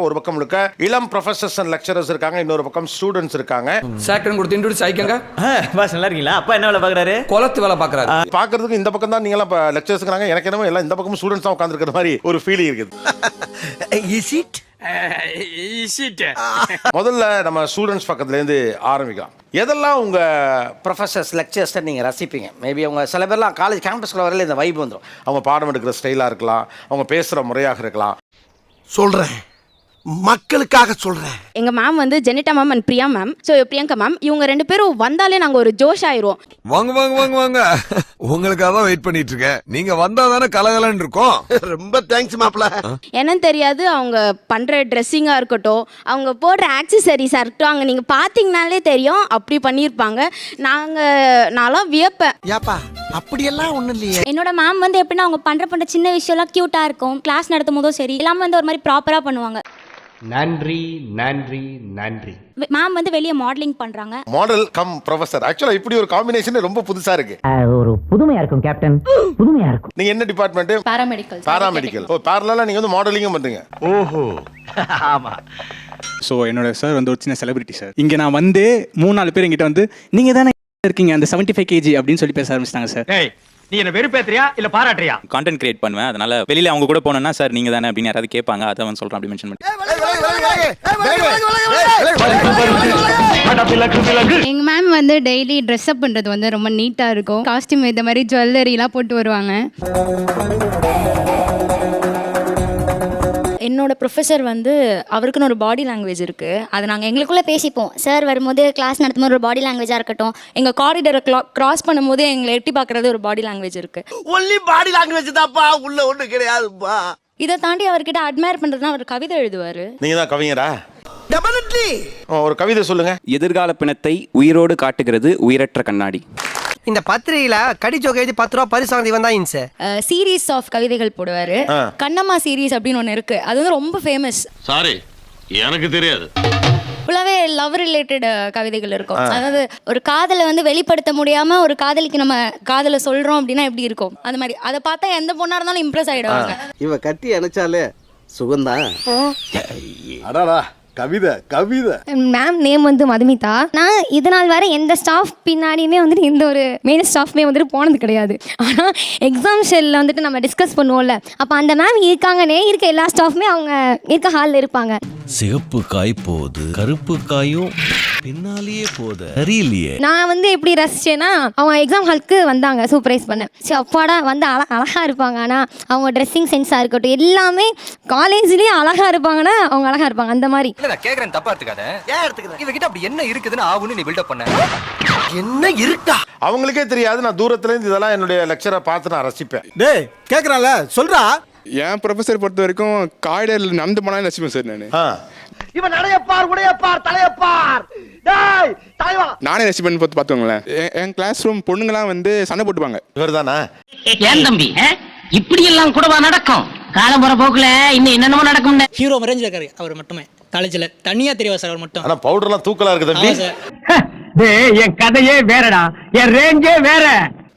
ஒரு பக்கம் முழுக்க இளம் ப்ரொஃபசர்ஸ் அண்ட் லெக்சரர்ஸ் இருக்காங்க, இன்னொரு பக்கம் ஸ்டூடெண்ட்ஸ் இருக்காங்க. சாக்டன் கொடுத்து இன்ட்ரோடியூஸ் ஆயிக்கங்க. பாஸ் நல்லா இருக்கீங்களா? அப்பா என்ன வேலை பார்க்குறாரு? குளத்து வேலை பார்க்குறாரு. பார்க்கறதுக்கு இந்த பக்கம் தான் நீங்களாம் லெக்சர்ஸ் இருக்காங்க, எனக்கு என்னமோ எல்லாம் இந்த பக்கம் ஸ்டூடெண்ட்ஸ் தான் உட்காந்துருக்கிற மாதிரி ஒரு ஃபீலிங் இருக்குது. முதல்ல நம்ம ஸ்டூடெண்ட்ஸ் பக்கத்துலேருந்து ஆரம்பிக்கலாம். எதெல்லாம் உங்க ப்ரொஃபசர்ஸ் லெக்சர்ஸ் நீங்க ரசிப்பீங்க? மேபி அவங்க சில பேர்லாம் காலேஜ் கேம்பஸ்ல வரையில இந்த வைப் வந்துடும். அவங்க பாடம் எடுக்கிற ஸ்டைலா இருக்கலாம், அவங்க பேசுற முறையாக இருக்கலாம். சொல்றேன், மக்களுக்காக சொல்றேன். எங்க மேம் வந்து Jenita ma'am and Priya ma'am. So Priyanka ma'am, இவங்க 2 பேரும் வந்தாலே நாங்க ஒரு ஜோஷ் ஆயிரும். வாங்க வாங்க வாங்க வாங்க, உங்களுக்காக தான் வெயிட் பண்ணிட்டு இருக்கேன். நீங்க வந்தா தானே கலகலன்னு இருக்கும். ரொம்ப தேங்க்ஸ் மாப்ள. என்னன்னு தெரியாது, அவங்க பண்ற ட்ரெஸ்ஸிங்கா இருக்கட்டும், அவங்க போடுற ஆக்சசரிஸா இருக்கட்டும், அங்க நீங்க பாத்தீங்கன்னாலே தெரியும் அப்படி பண்ணியிருப்பாங்க. நான்லாம் வியப்பேன். யாப்பா அப்படியெல்லாம் ஒண்ணும் இல்லையே. என்னோட மேம் வந்து எப்படின்னா அவங்க பண்ற சின்ன விஷயம்லாம் கியூட்டா இருக்கும். கிளாஸ் நடத்தும் போதும் சரி, எல்லாமே வந்து ஒரு மாதிரி ப்ராப்பரா பண்ணுவாங்க. நன்றி நன்றி நன்றி. மேம் வந்து வெளியே மாடலிங் பண்றாங்க. Model come professor. ஆக்சுவலா இப்படி ஒரு காம்பினேஷன் ரொம்ப புதுசா இருக்கு. ஒரு புதுமையா இருக்கும் கேப்டன், புதுமையா இருக்கும். நீங்க என்ன டிபார்ட்மெண்ட்? பாராமெடிக்கல். பாராமெடிக்கல். ஓ, பேரலலா நீங்க வந்து மாடலிங்கும் பண்றீங்க. ஓஹோ, ஆமா. ஸோ என்னோட சார் வந்து ஒரு சின்ன செலிபிரிட்டி சார். இங்கே நான் வந்து 3-4 பேர் எங்கிட்ட வந்து நீங்கள் தானே இருக்கீங்க அந்த 75 kg அப்படின்னு சொல்லி பேச ஆரம்பிச்சிட்டாங்க சார். நீ என்ன வெறுப்பேத்துறியா இல்ல பாராட்டுறியா? கான்டென்ட் கிரியேட் பண்ணுவேன், அதனால வெளியில அவங்க கூட போனேன்னா சார் நீங்க தானே அப்படின்னு யாராவது கேட்பாங்க, அதை அவன் சொல்றான் அப்படி மென்ஷன் பண்ணி. எங்க மேம் வந்து டெய்லி ட்ரெஸ் அப் பண்றது வந்து ரொம்ப நீட்டா இருக்கும். காஸ்டியூம் இந்த மாதிரி ஜுவல்லரி எல்லாம் போட்டு வருவாங்க. என்னோட ப்ரொஃபஸர் வந்து அவருக்குன்னு ஒரு பாடி லாங்குவேஜ் இருக்கு. அது நாங்கள் எங்களுக்குள்ளே பேசிப்போம். சார் வரும்போது கிளாஸ் நடத்தும் போது ஒரு பாடி லாங்குவேஜாக இருக்கட்டும், எங்கள் காரிடரை கிராஸ் பண்ணும்போது எங்களை எட்டி பார்க்கறது ஒரு பாடி லாங்குவேஜ் இருக்கு. ஒன்லி பாடி லாங்குவேஜ் தான்ப்பா, உள்ள ஒண்ணு கிடையாதுப்பா. இதை தாண்டி அவர்கிட்ட அட்மையர் பண்றதுனா அவர் கவிதை எழுதுவாரு. நீங்க தான் கவிஞரா? டெஃபினெட்லி. ஒரு கவிதை சொல்லுங்க. எதிர்கால பிணத்தை உயிரோடு காட்டுகிறது உயிரற்ற கண்ணாடி. இந்த பத்திரிகையில கடிஜோக எழுதி 10 ரூபா பரிசு வாங்கி வந்தாங்க சார். சீரீஸ் ஆஃப் கவிதைகள் போடுவாரு. கண்ணம்மா சீரீஸ் அப்படின்னு ஒன்று இருக்கு, அது வந்து ரொம்ப ஃபேமஸ். சாரி, எனக்கு தெரியாது. ஃபுல்லாவே லவ் ரிலேட்டட் கவிதைகள் இருக்கும். அதாவது ஒரு காதலை வந்து வெளிப்படுத்த முடியாம ஒரு காதலிக்கு நம்ம காதலை சொல்றோம் அப்படின்னா எப்படி இருக்கும், அந்த மாதிரி. அதை பார்த்தா எந்த பொண்ணா இருந்தாலும் இம்ப்ரெஸ் ஆயிடுவாங்க. இவ கட்டி அணைச்சாலே சுகந்தான். அடடா, கவிதை கவிதை. மேம் நேம் வந்து மதுமிதா. நான் இது நாள் வரை எந்த ஸ்டாஃப் பின்னாடியுமே வந்துட்டு எந்த ஒரு மெயின் ஸ்டாஃப்மே வந்துட்டு போனது கிடையாது. ஆனால் எக்ஸாம் ஷெல்லில் வந்துட்டு நம்ம டிஸ்கஸ் பண்ணுவோம்ல, அப்போ அந்த மேம் இருக்காங்கன்னே இருக்க எல்லா ஸ்டாஃப்மே அவங்க இருக்க ஹாலில் இருப்பாங்க. சிகப்பு காய் போது, கருப்பு காயும் பின்னாலேயே போது, சரியில்லையே. நான் வந்து எப்படி ரசிச்சேன்னா, அவங்க எக்ஸாம் ஹாலுக்கு வந்தாங்க சூப்பர்வைஸ் பண்ண. சரி, அப்பாடா வந்து அழகா இருப்பாங்க. ஆனால் அவங்க ட்ரெஸ்ஸிங் சென்ஸாக இருக்கட்டும் எல்லாமே காலேஜ்லேயே அழகா இருப்பாங்கன்னா அவங்க அழகா இருப்பாங்க அந்த மாதிரி. கேக்குறேன், தப்பா எடுத்துக்காத. ஏன் எடுத்துக்கிறேன்? இவகிட்ட அப்படி என்ன இருக்குதுன்னு ஆகுன்னு நீ பில்டப் பண்ண. என்ன இருக்கா அவங்களுக்கே தெரியாது. நான் தூரத்துல இருந்து இதெல்லாம் என்னுடைய லெக்சரை பார்த்து நான் ரசிப்பேன். டேய் கேக்குறான்ல, சொல்றா. என் ப்ரொஃபஸர் பொறுத்த வரைக்கும் காரிடரில் நடந்து போனாலும் ரசிப்பேன் சார். நான் இவன் நடையப்பார், உடையப்பார், தலையப்பார். டேய் தலைவா, நானே ரசிப்பேன் பார்த்துக்கோங்களேன். என் கிளாஸ் ரூம் பொண்ணுங்களாம் வந்து சண்டை போட்டுப்பாங்க. இவர் தானே? ஏன் தம்பி இப்படி எல்லாம் கூடவா நடக்கும்? காலம் போற போக்குல இன்னும் என்னென்னமோ நடக்கும். ஹீரோ ரேஞ்சில் இருக்காரு அவர் மட்டுமே காலேஜ்ல, தனியா தெரியும் சார் அவர் மட்டும். ஆனா பவுடர்லாம் தூக்கலா இருக்கு தம்பி. என் கதையே வேறடா, என் ரேஞ்சே வேற.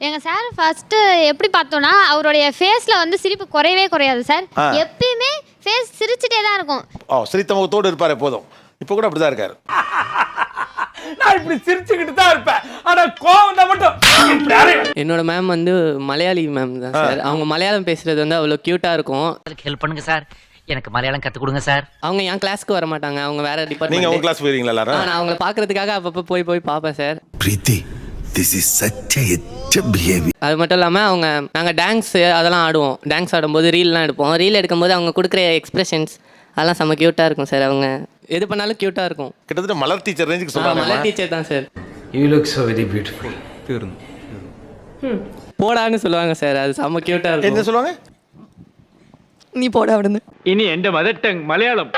எங்க சார் ஃபர்ஸ்ட் எப்படி பார்த்தோம்னா, அவருடைய ஃபேஸ்ல வந்து சிரிப்பு குறையவே குறையாது சார். எப்பயுமே ஃபேஸ் சிரிச்சிட்டே தான் இருக்கும். சிரித்த முகத்தோடு இருப்பாரு எப்போதும். இப்போ கூட அப்படிதான் இருக்காரு. நான் இப்படி சிரிச்சுக்கிட்டு தான் இருப்பேன், ஆனா கோவம் தான் மட்டும். என்னோட மேம் வந்து மலையாளி மேம் தான் சார். அவங்க மலையாளம் பேசுறது வந்து அவ்வளோ கியூட்டா இருக்கும். ஹெல்ப் பண்ணுங்க சார், எனக்கு மலையாளம் கத்து கொடுங்க சார். அவங்க என் கிளாஸ்க்கு வர மாட்டாங்க, அவங்க வேற டிபார்ட்மெண்ட். நீங்க உங்க கிளாஸ் போறீங்களா எல்லாரும்? நான் அவங்கள பாக்குறதுக்காக அப்பப்போ போய் பார்ப்பேன் sir. Preethi, this is such a behavior. அது மட்டும் இல்லாமல் நாங்கள் டான்ஸ் அதெல்லாம் ஆடுவோம். டான்ஸ் ஆடும்போது ரீல்லாம் எடுப்போம். ரீல் எடுக்கும்போது அவங்க கொடுக்குற எக்ஸ்பிரஷன்ஸ் அதெல்லாம் செம்ம க்யூட்டாக இருக்கும் சார். அவங்க எது பண்ணாலும் க்யூட்டாக இருக்கும். கிட்டத்தட்ட மலர் டீச்சர் ரேஞ்சுக்கு சொல்றாங்க. மலர் டீச்சர் தான் sir. You look so very beautiful. போடான்னு சொல்லுவாங்க சார், அது செம்ம க்யூட்டாக இருக்கும். என்ன சொல்லுவாங்க? நீ போட அப்படின்னு. இனி எந்த மதர் டங் மலையாளம்,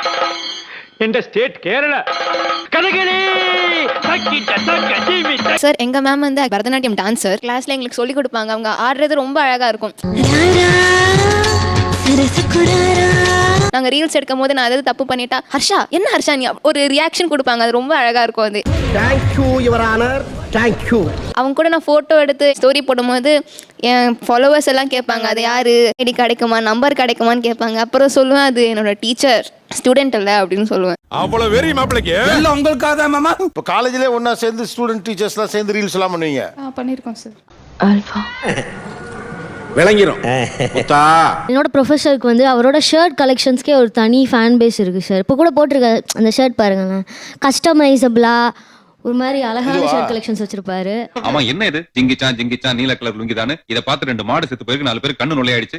எந்த ஸ்டேட் கேரளா. சார் எங்க மேம் வந்து பரதநாட்டியம் டான்சர். கிளாஸ்ல எங்களுக்கு சொல்லி கொடுப்பாங்க. அவங்க ஆடுறது ரொம்ப அழகா இருக்கும். நாங்க ரீல்ஸ் எடுக்கும் போது நான் ஏதாவது தப்பு பண்ணிட்டா, ஹர்ஷா என்ன ஹர்ஷா நீ ஒரு ரியாக்ஷன் கொடுப்பாங்க. அது ரொம்ப அழகா இருக்கும். அது தேங்க்யூ யுவர் ஆனர், தேங்க்யூ. அவங்க கூட நான் போட்டோ எடுத்து ஸ்டோரி போடும்போது என் ஃபாலோவர்ஸ் எல்லாம் கேட்பாங்க, அது யாரு, ஐடி கிடைக்குமா, நம்பர் கிடைக்குமான்னு கேட்பாங்க. அப்புறம் சொல்லுவேன், அது என்னோட டீச்சர். ஸ்டூடெண்ட் இல்லை அப்படின்னு சொல்லுவேன். அவ்வளவு வெறி மாப்பிளைக்கு எல்லாம் உங்களுக்காக தான் மாமா. இப்போ காலேஜ்லேயே ஒன்றா சேர்ந்து ஸ்டூடெண்ட் டீச்சர்ஸ்லாம் சேர்ந்து ரீல்ஸ் எல்லாம் பண்ணுவீங்க. பண்ணியிருக்கோம் சார். விளங்கிரும். என்னோட ப்ரொஃபஸருக்கு வந்து அவரோட ஷர்ட் கலெக்ஷன்ஸ்க்கே ஒரு தனி ஃபேன் பேஸ் இருக்குது சார். இப்போ கூட போட்டிருக்க அந்த ஷர்ட் பாருங்களேன், கஸ்டமைசபிளாக ஒரு மாதிரி அழகான ஷர்ட் கலெக்ஷன்ஸ் வச்சிருப்பாரு. அவன் என்ன இது ஜிங்கிச்சான் நீல கலர் லுங்கிதானே இதை பார்த்து 2 மாடு செத்து போயிருக்கு, 4 பேர் கண்ணு நுழையாயிடுச்சு.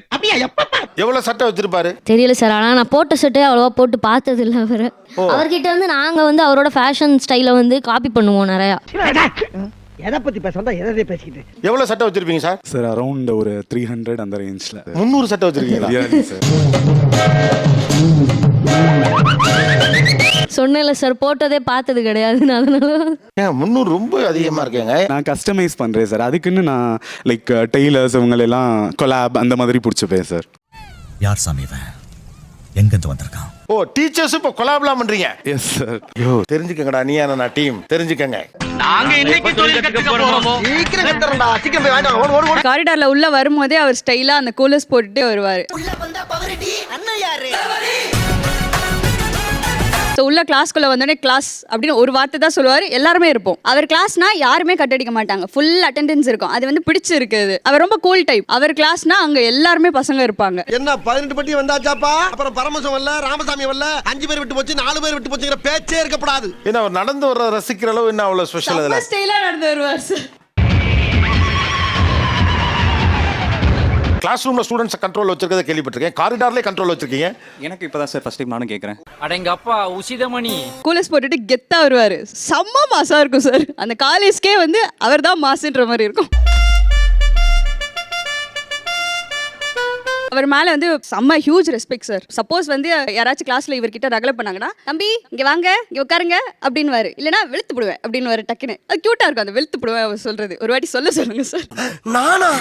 எவ்வளோ சட்டை வச்சிருப்பாரு தெரியல சார், ஆனால் நான் போட்ட ஷர்ட்டே அவ்வளோவா போட்டு பார்த்தது இல்லை அவர். அவர்கிட்ட வந்து நாங்கள் வந்து அவரோட ஃபேஷன் ஸ்டைலை வந்து காப்பி பண்ணுவோம் நிறையா. எதை பத்தி பேச வந்தா எதை பேசிக்கிட்டு. எவ்வளோ சட்டை வச்சிருப்பீங்க சார்? சார் அரௌண்ட் ஒரு 300 அந்த ரேஞ்சில். 300 சட்டை வச்சிருக்கீங்களா சார்? சொன்னேன்ல சார், போட்டதே பார்த்தது கிடையாது. அதனால ஏன் 300 ரொம்ப அதிகமாக இருக்கேங்க. நான் கஸ்டமைஸ் பண்ணுறேன் சார், அதுக்குன்னு நான் லைக் டெய்லர்ஸ் இவங்களெல்லாம் கொலாப் அந்த மாதிரி பிடிச்சிப்பேன் சார். யார் சாமி இவன் எங்கிருந்து வந்திருக்கான்? ஓ, டீச்சர்ஸ் இப்போ கொலாபலாம் பண்றீங்க? Yes sir. ஐயோ, தெரிஞ்சுக்கங்கடா, நீ நான் டீம் தெரிஞ்சுக்கங்க. நாங்க இன்னைக்கு தொழில் கத்துக்க போறோம். சீக்கிரம் கத்துறடா, சீக்கிரம் போய் வாங்க. ஓடு ஓடு. காரிடார்ல உள்ள வரும்போதே அவர் ஸ்டைலா அந்த கூலர்ஸ் போட்டுட்டே வருவாரு. அண்ணன் யாரு? ஸோ உள்ள கிளாஸ்க்குள்ள வந்தோடனே கிளாஸ் அப்படின்னு ஒரு வார்த்தை தான் சொல்லுவார். எல்லாருமே இருப்போம். அவர் கிளாஸ்னா யாருமே கட்டடிக்க மாட்டாங்க, ஃபுல் அட்டெண்டன்ஸ் இருக்கும். அது வந்து பிடிச்சிருக்குது. அவர் ரொம்ப கூல் டைப். அவர் கிளாஸ்னா அங்க எல்லாருமே பசங்க இருப்பாங்க. என்ன 18 பட்டி வந்தாச்சாப்பா? அப்புறம் பரமசம் வரல, ராமசாமி வரல, 5 பேர் விட்டு போச்சு, 4 பேர் விட்டு போச்சுங்கிற பேச்சே இருக்கப்படாது. ஏன்னா அவர் நடந்து வர ரசிக்கிற அளவு என்ன அவ்வளோ ஸ்பெஷல் அதில்? ஸ்டைலா நடந்து வருவார் சார். கிளாஸ் ரூம்ல ஸ்டூடெண்ட்ஸ் கண்ட்ரோல் வச்சிருக்கதை கேள்விப்பட்டிருக்கேன். காரிடார்லேயே கண்ட்ரோல் வச்சிருக்கீங்க. எனக்கு இப்போ தான் சார் ஃபர்ஸ்ட் டைம் நானும் கேட்குறேன். அடங்கப்பா உசிதமணி. கூலர்ஸ் போட்டுட்டு கெத்தா வருவாரு. செம்ம மாசா இருக்கும் சார். அந்த காலேஜ்க்கே வந்து அவர் தான் மாசுன்ற மாதிரி இருக்கும். அவர் மேல வந்து செம்ம ஹியூஜ் ரெஸ்பெக்ட் சார். சப்போஸ் வந்து யாராச்சும் கிளாஸ்ல இவர்கிட்ட ரகலை பண்ணாங்கன்னா, தம்பி இங்க வாங்க, இங்க உட்காருங்க அப்படின்னு இல்லைன்னா வெளுத்து போடுவேன் அப்படின்னு டக்குன்னு. அது கியூட்டா இருக்கும் அந்த வெளுத்து போடுவேன் அவர் சொல்றது. ஒரு வாட்டி சொல்லுங்க சார். நானா?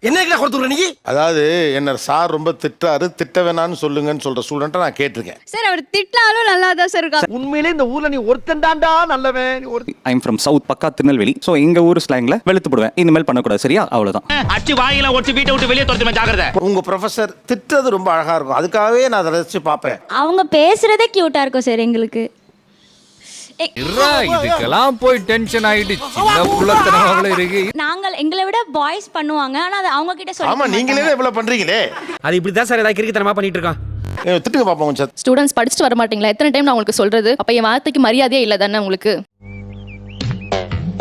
என்ன கொடுத்துற நீ? அதாவது என்ன சார் ரொம்ப திட்டாரு, திட்ட வேணான்னு சொல்லுங்கன்னு சொல்ற ஸ்டூடெண்ட்டை நான் கேட்டிருக்கேன். சார் அவர் திட்டாலும் நல்லா தான் சார் இருக்கா. உண்மையிலே இந்த ஊர்ல நீ ஒருத்தன்டாண்டா நல்லவன். ஐ எம் ஃப்ரம் சவுத், பக்கா திருநெல்வேலி. ஸோ எங்கள் ஊர் ஸ்லாங்கில் வெளுத்து போடுவேன், இனிமேல் பண்ணக்கூடாது, சரியா? அவ்வளோதான். அச்சு வாயில ஒடிச்சு வீட்டை விட்டு வெளியே துரத்துமே, ஜாக்கிரதை. உங்க ப்ரொஃபசர் திட்டுறது ரொம்ப அழகா இருக்கும். அதுக்காகவே நான் அதை ரசிச்சு பார்ப்பேன். அவங்க பேசுறதே கியூட்டா இருக்கும் சார் எங்களுக்கு. இதுக்கெல்லாம் போய் டென்ஷன் ஆயிட்டு சின்ன புள்ளத்தனமாவே இருக்கு. நாங்கள் எங்களை விட பாய்ஸ் பண்ணுவாங்க, ஆனா அது அவங்க கிட்ட ஆமா, நீங்களே இவ்வளவு பண்றீங்களே. அது இப்படிதான் சார் ஏதாவது கிறுக்குத்தனமா பண்ணிட்டு இருக்கான். திட்டுங்க பாப்போம் கொஞ்சம். ஸ்டூடெண்ட்ஸ் படிச்சுட்டு வர மாட்டீங்களா? எத்தனை டைம் நான் உங்களுக்கு சொல்றது? அப்ப என் வார்த்தைக்கு மரியாதையே இல்ல தானே உங்களுக்கு?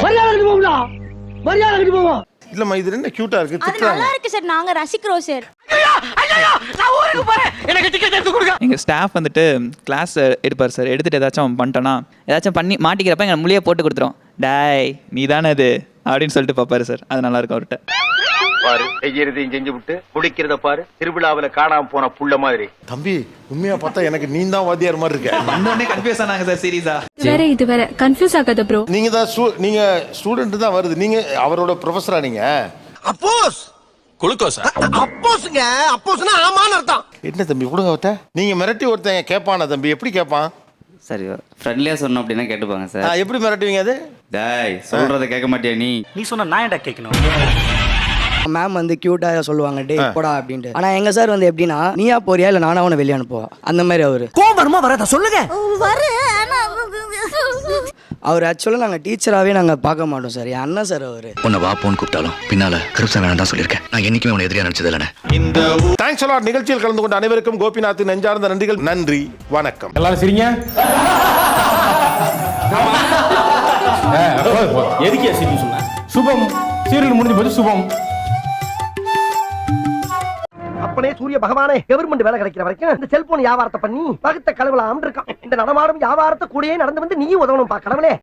மரியாதை போவோம். இல்லம்மா, இது என்ன கியூட்டா இருக்கு, திட்டுறாங்க. இருக்கு சார், நாங்க ரசிக்கிறோம் சார். நான் ஊருக்கு போறேன், எனக்கு டிக்கெட் எடுத்து கொடுங்க. எங்கள் ஸ்டாஃப் வந்துட்டு கிளாஸ் எடுப்பார் சார். எடுத்துகிட்டு ஏதாச்சும் பண்ணிட்டோன்னா ஏதாச்சும் பண்ணி மாட்டிக்கிறப்ப எங்கள் மொழியை போட்டு கொடுத்துரும். டாய் நீ தானே அது அப்படின்னு சொல்லிட்டு பார்ப்பாரு சார். அது நல்லாயிருக்கும் அவர்கிட்ட. பாரு, செய்யறதையும் செஞ்சு விட்டு குடிக்கிறத பாரு, திருவிழாவில் காணாம போன புள்ள மாதிரி. தம்பி, உண்மையா பார்த்தா எனக்கு நீ தான் வாத்தியார் மாதிரி இருக்க. இன்னொன்னே கன்ஃபியூஸ் ஆனாங்க சார் சீரியஸா. இது வேற கன்ஃபியூஸ் ஆகாத ப்ரோ. நீங்க தான் நீங்க ஸ்டூடெண்ட் தான் வருது. நீங்க அவரோட ப்ரொஃபஸரா? நீங்க அப்போஸ் குளுக்கோஸா? அப்போஸ்ங்க, அப்போஸ்னா ஆமான்னு அர்த்தம். என்ன தம்பி கொடுங்க அவட்ட. நீங்க மிரட்டி ஒருத்தன் கேட்பானா தம்பி? எப்படி கேட்பான்? சரி ஃப்ரெண்ட்லியாக சொன்னோம் அப்படின்னா கேட்டுப்பாங்க சார். எப்படி மிரட்டுவீங்க அது? டாய் சொல்கிறத கேட்க மாட்டியா நீ? நீ சொன்ன நான் ஏன்டா கேட்கணும்? மேம் வந்து கியூட்டா சொல்லுவாங்க, டே போடா அப்படின்ட்டு. ஆனா எங்க சார் வந்து எப்படின்னா, நீயா போறியா இல்ல நானா அவனை வெளியே அனுப்புவா அந்த மாதிரி அவரு. கோபமா வராத சொல்லுங்க. அவர் ஆக்சுவலா நாங்க டீச்சராகவே நாங்க பார்க்க மாட்டோம் சார். என் அண்ணன் சார் அவரு. உன்னை வா போன்னு கூப்பிட்டாலும் பின்னால கருப்சா வேணாம் தான் சொல்லியிருக்கேன். நான் என்னைக்குமே உன்னை எதிரியா நினைச்சது இல்லைண்ணே. Thanks a lot. நிகழ்ச்சியில் கலந்து கொண்ட அனைவருக்கும் கோபிநாத் நெஞ்சார்ந்த நன்றிகள். நன்றி, வணக்கம். எல்லாரும் சரிங்க. எதுக்கே சரி சொன்ன? சுபம் சீரியல் முடிஞ்சு போச்சு. சுபம் அப்பனே சூரிய பகவானே, கவர்மெண்ட் வேலை கிடைக்கிற வரைக்கும் இந்த செல்போன் வியாபாரத்தை பண்ணி பகுத்த கழுவலாம் இருக்கான். இந்த நடமாடும் வியாபாரத்தை கூடயே நடந்து வந்து நீயும் உதவணும் பா கடவுளே.